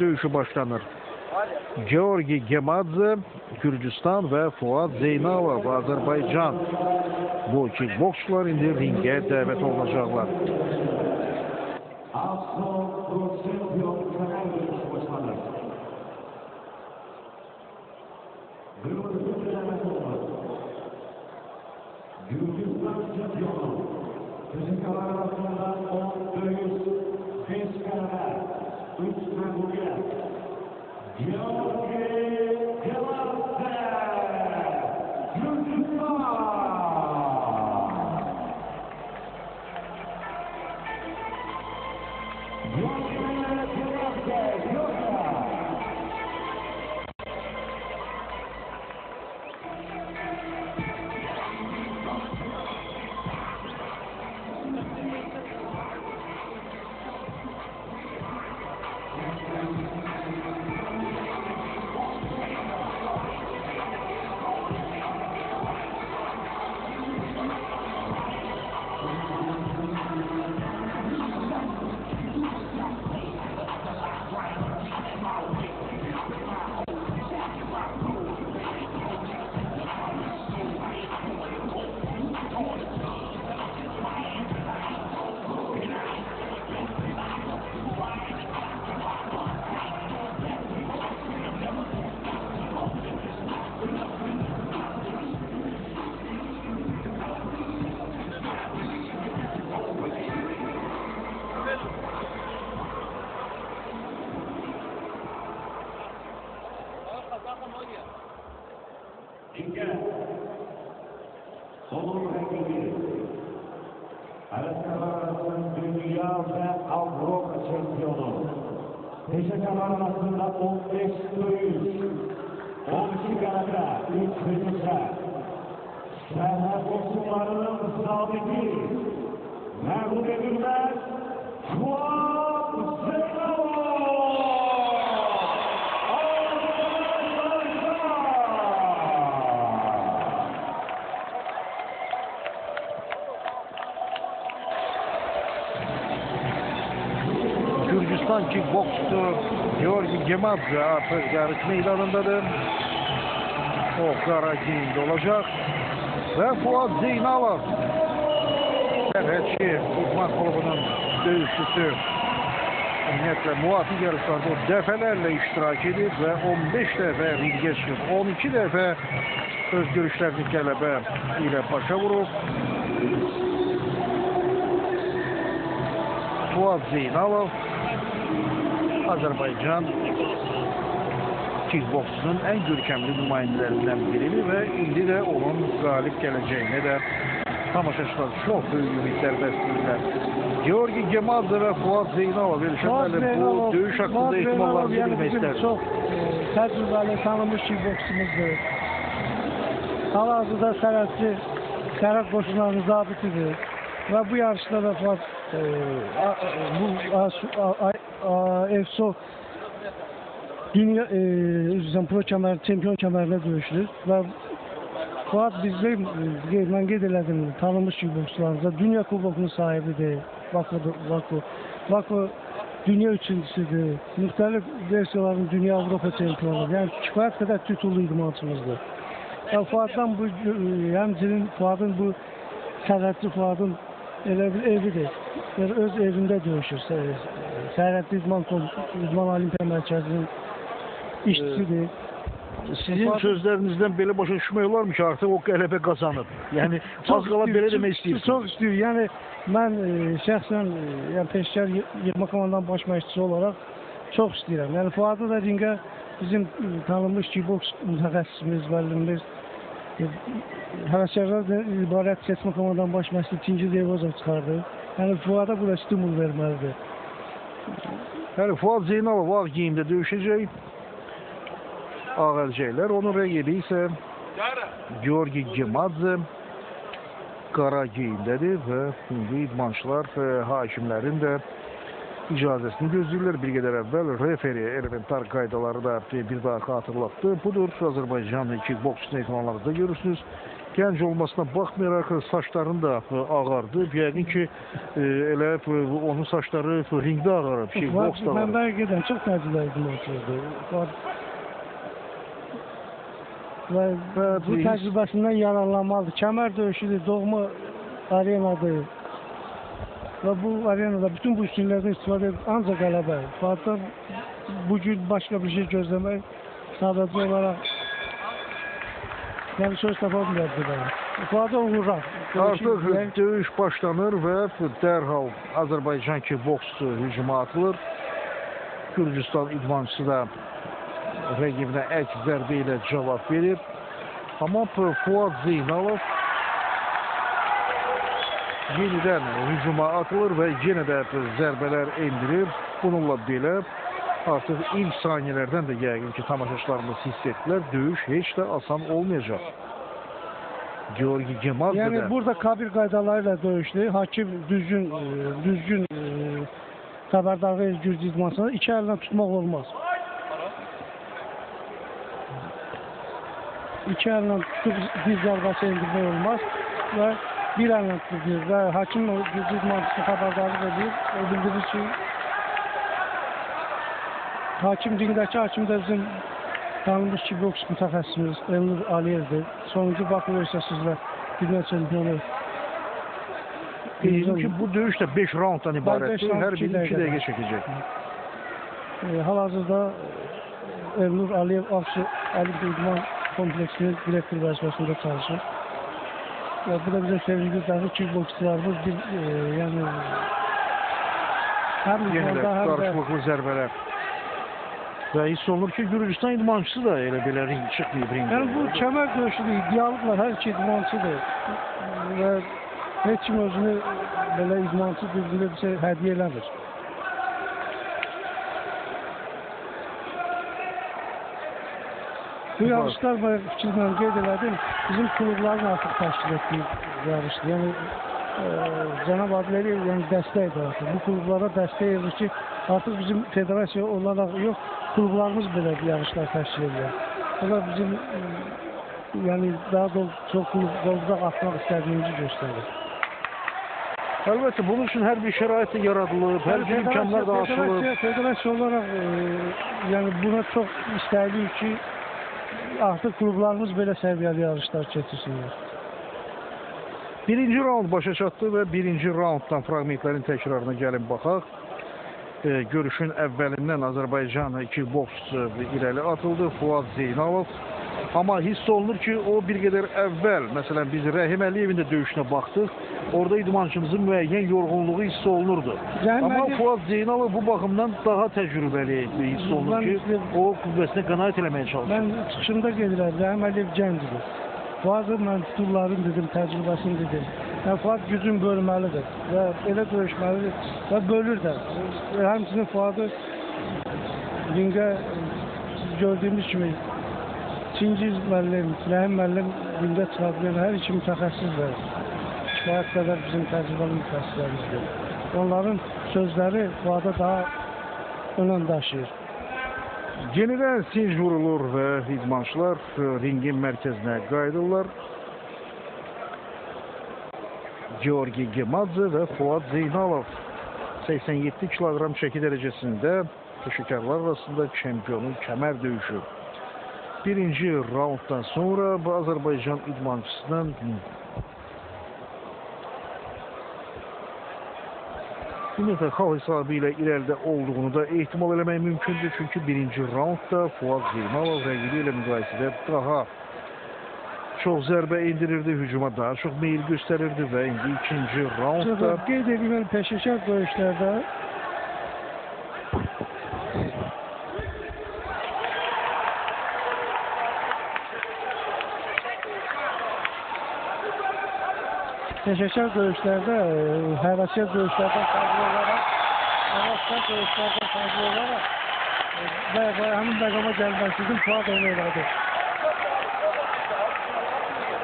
döyüşü başlanır. Georgi Gemadze, Gürcistan ve Fuat Zeynalov, Azerbaycan. Bu iki boksçular indi ringe davet olacaklar. Gürcistan şampiyonu, fizikalar arasında 10 dövüş, 5 karara, 3 mağlubiyet. Georgi Gemadze, Gürcistan. Georgi Gemadze, Georgia. Onun rakibi Arasının Dünya ve Avrupa şampiyonu. Peşekalar arasında 15 dövüş, 12 karada, 3 fizikler. Şehir boksçularının sabiti, mağlup edilmez, Fuat Zeynalov. Gürcistan kickboksçusu Georgi Gemadze artık yarış meydanındadır. O kara giyimde olacak. Ve Fuat Zeynalov, Serhetçi İdman Kulübü'nün dövüşçüsü. Ümumiyyətlə müvafiq yarışlarda o dəfələrlə iştirak edib və 15 dəfə ringə çıxıb, 12 dəfə öz görüşlərini qələbə ilə başa vurub. Fuat Zeynalov, Azərbaycan kickboksunun ən görkəmli nümayəndələrindən biridir və indi də onun qalib gələcəyinə də tamaşaçılar çox böyük ümidlər bəsləyirlər. Georgi Gemadze və Fuat Zeynalov, bu döyüş haqqında ehtimallarını bilmək istərdim. Çox təcrübəli, tanınmış kickboksumuzdur. Hal-hazırda sərhəd qoşunlarının zabitidir və bu yarışda da Fuat EFSO Dünya pro kəmər, çempion kəmərində döyüşdür və Fuat bizdə mən qeyd elədim, tanınmış kickboksçularımızda Dünya kubokunun sahibidir. Vakı dünya üçüncüsüdür. Müxtəlif versiyaların Dünya Avropa çempiyonudur. Yəni kifayət qədər titullu idmançımızdır. Fuatdan bu, həmçinin Fuatın bu sərhədçi Fuatın elə bir evidir. Öz evində döyüşür. Sərhədli İdman Olimpiya Mərkəzinin işçisidir. Sizin sözlərinizdən belə başa düşmək olarmı ki, artıq o qələbə qazanıb? Yəni, az qala belə demək istəyirsiniz. Çox istəyir. Yəni, mən şəxsən peşəkar yığma komandanın baş məşqçisi olaraq çox istəyirəm. Yəni, Fuatı da ringə bizim tanınmış kickboks mütəxəssisimiz, müəllimimiz, həvəskarlardan ibarət seçmə komandanın baş məşqçisi Tinci Deyvozov çıxardı. Yəni, Fuata bu da stimul verməlidir. Yəni, Fuat Zeynalov ağ geyimdə döyüşəcək. Ağ əlcəklər. Onun rəqibi isə Georgi Gemadze qara geyimdədir və indi idmançılar hakimlərin də icazəsini gözləyirlər. Bir qədər əvvəl referi elementar qaydaları da bir daha xatırlatdı. Budur, Azərbaycan kickboks idmanlarında görürsünüz. Gənc olmasına baxmayaraq saçlarını da ağardı. Yəqin ki, elə onun saçları ringdə ağarıb, boksda ağarıb. Mən gedən çox təcrübəli idmançıdır. Və bu təcrübəsindən yararlanmalıdır. Kəmər döyüşüdür, doğma arenadır. Və bu arenada bütün bu üstünlərdən istifadə edib ancaq qələbə. Fuaddan bu gün başqa bir şey gözləmək sadəcə olaraq yəni söz tapa bilmirəm. Fuada uğurlar. Artıq döyüş başlanır və dərhal Azərbaycan ki boks hücuma atılır. Gürcüstan idmançısı da rəqibinə əks zərbə ilə cavab verir. Amma Fuad Zeynalov yenidən hücuma atılır və yenə də zərbələr endirir. Bununla belə artıq ilk saniyələrdən də yəqin ki, tamaşaçılarımız hiss etdilər. Döyüş heç də asan olmayacaq. Georgi Gemadze yəni burada kabir qaydaları ilə döyüşdü. Hakim düzgün xəbərdarlığı Gürcü idmançısına iki əllə tutmaq olmaz. İki əllə tutub diz zərbəsi endirmək olmaz və bir əllə tutuyor və hakim Gürcü idmançısına xəbərdarlıq edir. O bildirir ki, ringdəki hakim də bizim tanınmış ki, boks mütəxəssisimiz Elnur Aliyevdir. Sonuncu Bakı Üniversitəsində dünya çempionu. Deyim ki, bu döyüş də 5 raunddan ibarətdir. Hər biri 2 dəqiqə çəkəcək. Hal-hazırda Elnur Aliyev Avşi Əli İdman kompleksinin direktor vəzifəsində çalışır. Bu da bize sevgili ki kickboksçularımız yani hem yenidə qarşılıqlı zərbələr. Və hiss olunur ki, Gürcüstan idmançısı da elə belə ring çıxmayıb ringdə. Yəni bu kəmər döyüşüdür, iddialıqlar, hər iki idmançıdır. Və heç kim özünü belə idmançı düzgünə bir şey hədiyyə eləmir. Bu yarışlar var, fikirlə qeyd elədim, bizim klubların artıq təşkil etdiyi yarışdır. Yəni, Cənab Adiləliyev dəstək dağıtır. Bu klublara dəstək edir ki, artıq bizim federasiya olaraq yox, klublarımız belə bir yarışlar təşkil edir. O da bizim, yəni daha da çox klubda atmaq istədiyimizi göstərir. Əlbəttə, bunun üçün hər bir şərait yaradılıb, hər bir imkanlar da açılıb. Federasiya olaraq yəni buna çox istəyiliyik ki, artıq klublarımız belə səviyyəli yarışlar keçirsinlər. Birinci raund başa çatdı və birinci raunddan fragmentlərin təkrarına gəlin baxaq. Görüşün əvvəlindən Azərbaycan kickboks irəli atıldı, Fuad Zeynalov. Amma hiss olunur ki, o bir qədər əvvəl, məsələn biz Rəhim Əliyevin də döyüşünə baxdıq, orada idmançımızın müəyyən yorğunluğu hiss olunurdu. Amma Fuad Zeynalov bu baxımdan daha təcrübəli hiss olunur ki, o qüvvəsinə qənaət eləməyə çalışır. Mən çıxışımda gedirəm, Rəhim Əliyev gəncidir. Fuadın mən tuturlarını dedim, təcrübəsini dedim. Yəni Fuad gücün bölməlidir və elə döyüşməlidir və bölür də. Həmçinin Fuadı ringə gördüyümüz kimi Çingiz müəllim, Rəhim müəllim ringə çıxartlayan hər iki mütəxəssisdir. Kifayət qədər bizim təcrübəli mütəxəssislərimizdir. Onların sözləri Fuada daha önəm daşıyır. Yenidən sinc vurulur və idmançılar ringin mərkəzinə qayıdırlar. Georgi Gemadze və Fuad Zeynalov 87 kiloqram çəki dərəcəsində peşəkarlar arasında çempionun kəmər döyüşü. Birinci raunddan sonra bu Azərbaycan idmançısının ümumiyyətlə xal hesabı ilə irəlidə olduğunu da ehtimal eləmək mümkündür. Çünki birinci raundda Fuad Zeynalov rəqibi ilə müqayisədə daha çox zərbə indirirdi, hücuma daha çox meyil göstərirdi və indi ikinci raundda qeyd edilməli peşəkar döyüşlərdə peşəkar döyüşlərdə, həvəsiyyət döyüşlərdən fərqli olaraq, həvəsiyyət döyüşlərdən fərqli olaraq və həmin məqama gəlməksizin Fuad onu elədi.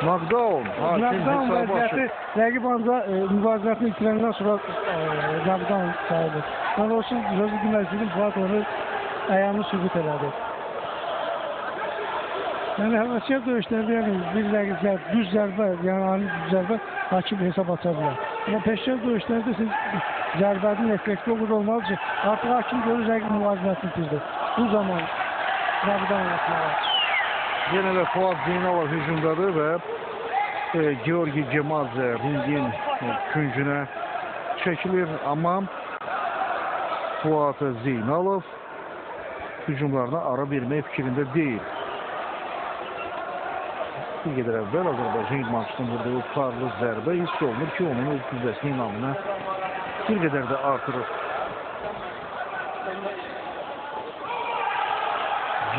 knockdown. Knockdown vəziyyəti rəqib anda mübarizəsini itirəndən sonra knockdown sayılır. Yəni olsun, sözü deməksizin Fuad onu ayağını sübut elədi. Yani həvəskar döyüşlərdə yəni bir dəqiqə düz zərbə, yəni ani düz zərbə hakim hesab aça bilər. Amma peşəkar döyüşlərdə siz zərbənin effekti o qədər olmalı ki, artıq hakim görür rəqib müvazinətini itirdi. Bu zaman rəqibdən olasılığa. Yenə də Fuad Zeynalov hücumdadır və Georgi Gemadze ringin küncünə çəkilir. Amma Fuad Zeynalov hücumlarına ara vermək fikrində deyil. Bir qədər əvvəl Azərbaycan idmançısının vurduğu tutarlı zərbə hiss olunur ki, onun öz qüvvəsinin inamını bir qədər də artırır.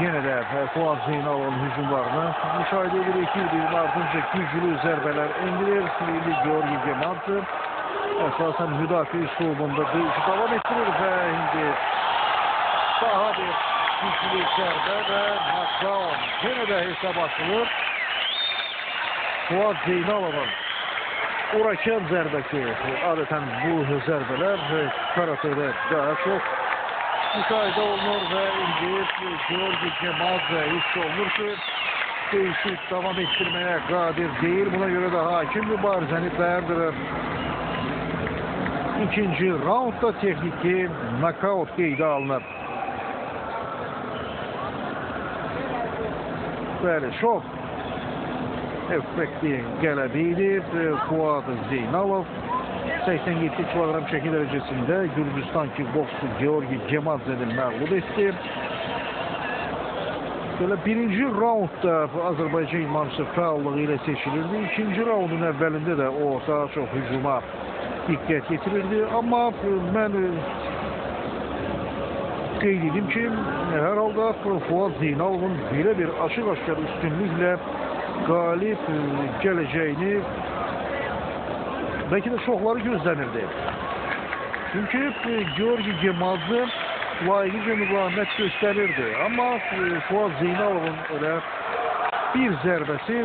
Yenə də Fuad Zeynalovun hücumlarını müşahidə edirik ki, bir ardınca güclü zərbələr endirir. Sivili Georgi Gemadze əsasən müdafiə üslubunda döyüşü davam etdirir və indi daha bir güclü zərbə və knockdown. Yenə də hesab açılır. Fuad Zeynalovun uğraşan zərbəsi, adətən bu zərbələr karatədə daha çox müşahidə olunur və indi Georgi Gemadze hiss olunur ki, döyüşü davam etdirməyə qadir deyil. Buna görə də hakim mübarizəni dayandırır. İkinci raundda texniki knockout qeydə alınır. Bəli, çox effekti qələbə edib Fuad Zeynalov 87 kilogram çəki dərəcəsində Gürcüstan kickboksçu Georgi Gemadze'ni məğlub etdi. Belə birinci raundda Azərbaycan idmançısı fəallığı ilə seçilirdi. İkinci raundun əvvəlində də o daha çox hücuma diqqət yetirirdi. Amma mən qeyd edim ki, hər halda Fuad Zeynalovun belə bir açıq-aşkar üstünlüklə qalib gələcəyini bəlkə də çoxları gözlənirdi. Çünki Georgi Gemadze layiqlicə müqavimət göstərirdi. Amma Fuad Zeynalovun elə bir zərbəsi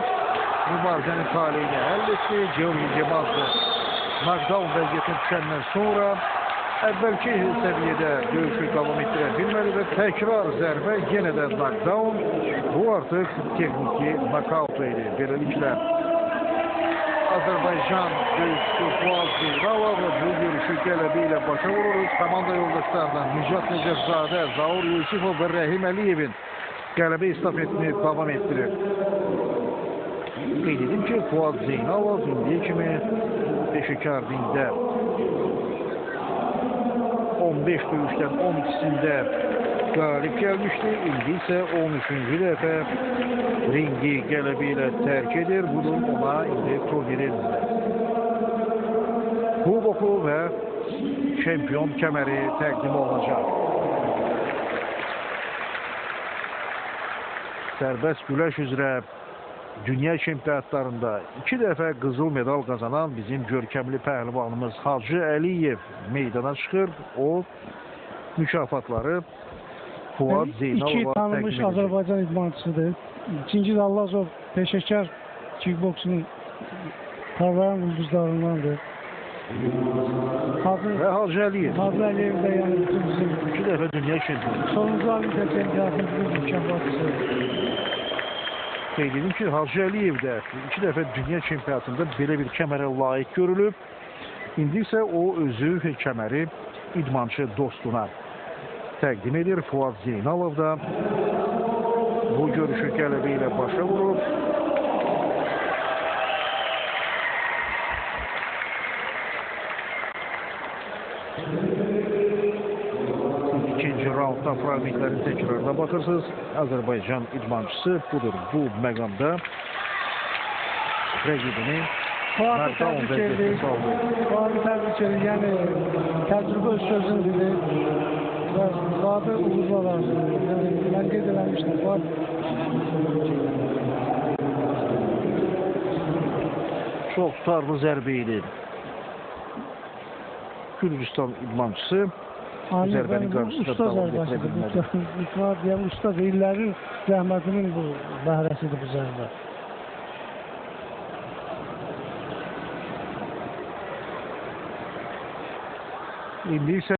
mübarizənin taleyini həll etdi. Georgi Gemadze knockdown vəziyyətinə düşəndən sonra əvvəlki səviyyədə döyüşü davam etdirə bilmədi və təkrar zərbə yenə də knockdown. Bu artıq texniki knockout idi. Beləliklə Azərbaycan döyüşçüsü Fuad Zeynalov bu görüşü qələbə ilə başa vururuz. Komanda yoldaşlarından Nicat Necəfzadə, Zaur Yusifov və Rəhim Əliyevin qələbə estafetini davam etdirir. Qeyd edim ki, Fuad Zeynalov indiyə kimi peşəkar ringdə 15 döyüşdən 12-sində qalib gəlmişdi. İndi isə 13-cü dəfə ringi qələbə ilə tərk edir. Bu durum ona indi turnirin kuboku və çempion kəməri təqdim olunacaq. Sərbəst güləş üzrə dünya çempionatlarında 2 dəfə qızıl medal qazanan bizim görkəmli pəhlivanımız Hacı Əliyev meydana çıxır. O mükafatları Fuad Zeynalova İki tanınmış Azərbaycan idmançısıdır. İkinci Allazov peşəkar kickboksunun parlayan ulduzlarındandır. Və Hacı Əliyev. Hacı Əliyev də yəni bütün bizim 2 dəfə dünya çempionu. sonuncu Olimpiya çempionatının mükafatçısı. Qeyd edim ki, Hacı Əliyev də 2 dəfə dünya çempionatında belə bir kəmərə layiq görülüb. İndi isə o özü kəməri idmançı dostuna təqdim edir. Fuad Zeynalov da bu görüşü qələbə ilə başa vurub. İkinci raunddan fragmentlərin təkrarına baxırsınız. Azərbaycan idmançısı budur. Bu məqamda rəqibini Fuadı təbrik edir. Fuadı təbrik edir. Yəni təcrübə öz sözünü dedi. Və Fuadı uğurlar arzulayır. Yəni mən qeyd eləmişdim. Fuad çox tutarlı zərbə idi. Gürcüstan idmançısı zərbənin qarşısında davam getirə bilmədi. Fuad yəni usta illərin zəhmətinin bu bəhrəsidir bu zərbə. İndi isə